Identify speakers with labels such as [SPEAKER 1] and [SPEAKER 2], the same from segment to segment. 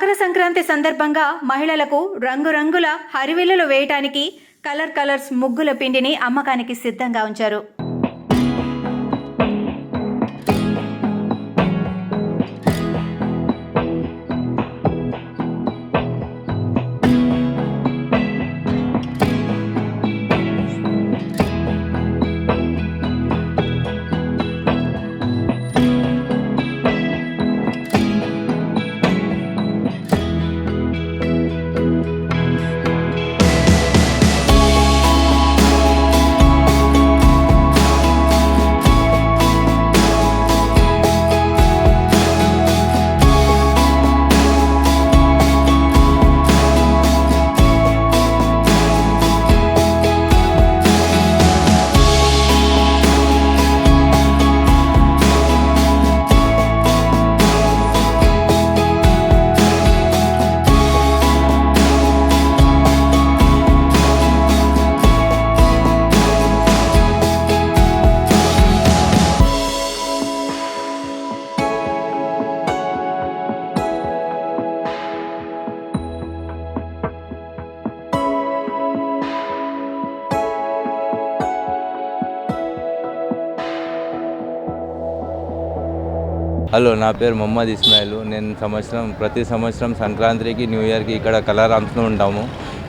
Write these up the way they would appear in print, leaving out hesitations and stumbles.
[SPEAKER 1] మకర సంక్రాంతి సందర్భంగా మహిళలకు రంగురంగుల హరివిల్లులు వేయటానికి కలర్స్ ముగ్గుల పిండిని అమ్మకానికి సిద్ధంగా ఉంచారు.
[SPEAKER 2] హలో, నా పేరు మొహమ్మద్ ఇస్మాయిల్. నేను ప్రతి సంవత్సరం సంక్రాంతికి న్యూ ఇయర్కి ఇక్కడ కలర్ అమ్ముతూ ఉంటాము.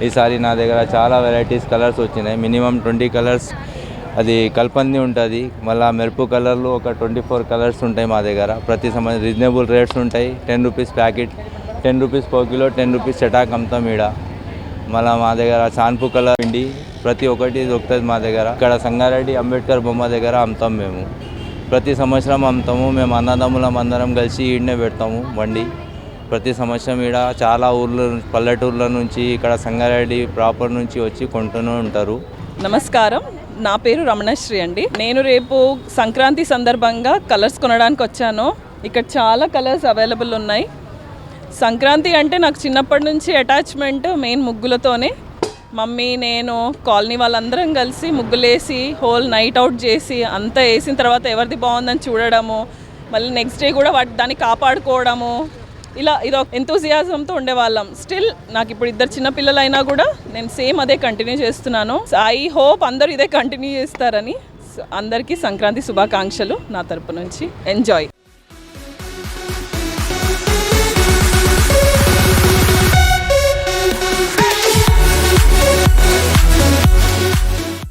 [SPEAKER 2] ఈసారి నా దగ్గర చాలా వెరైటీస్ కలర్స్ వచ్చినాయి. మినిమం 20 కలర్స్ అది కల్పంది ఉంటుంది. మళ్ళీ మెరుపు కలర్లు ఒక 24 కలర్స్ ఉంటాయి మా దగ్గర. ప్రతి సంవత్సరం రీజనబుల్ రేట్స్ ఉంటాయి. 10 రూపీస్ ప్యాకెట్, 10 రూపీస్ పోకిలో, 10 రూపీస్ చటాక్ అమ్ముతాం ఈడ. మళ్ళీ మా దగ్గర చాన్పు కలర్ పిండి ప్రతి ఒక్కటి దొరుకుతుంది మా దగ్గర. ఇక్కడ సంగారెడ్డి అంబేద్కర్ బొమ్మ దగ్గర అమ్ముతాం. మేము ప్రతి సంవత్సరం అమ్ముతాము. మేము అన్నదమ్ములం అందరం కలిసి ఈడనే పెడతాము బండి. ప్రతి సంవత్సరం ఈడ చాలా పల్లెటూర్ల నుంచి ఇక్కడ సంగారెడ్డి ప్రాపర్ నుంచి వచ్చి కొంటూనే ఉంటారు.
[SPEAKER 3] నమస్కారం, నా పేరు రమణశ్రీ అండి. నేను రేపు సంక్రాంతి సందర్భంగా కలర్స్ కొనడానికి వచ్చాను. ఇక్కడ చాలా కలర్స్ అవైలబుల్ ఉన్నాయి. సంక్రాంతి అంటే నాకు చిన్నప్పటి నుంచి అటాచ్మెంట్ మెయిన్ ముగ్గులతోనే. మమ్మీ, నేను, కాలనీ వాళ్ళందరం కలిసి ముగ్గులేసి హోల్ నైట్ అవుట్ చేసి అంతా వేసిన తర్వాత ఎవరిది బాగుందని చూడడము, మళ్ళీ నెక్స్ట్ డే కూడా దాన్ని కాపాడుకోవడము, ఇలా ఇదొక ఎంతూజియాజంతో ఉండేవాళ్ళం. స్టిల్ నాకు ఇప్పుడు 2 చిన్నపిల్లలు అయినా కూడా నేను సేమ్ అదే కంటిన్యూ చేస్తున్నాను. ఐ హోప్ అందరూ ఇదే కంటిన్యూ చేస్తారని. అందరికీ సంక్రాంతి శుభాకాంక్షలు నా తరపు నుంచి. ఎంజాయ్.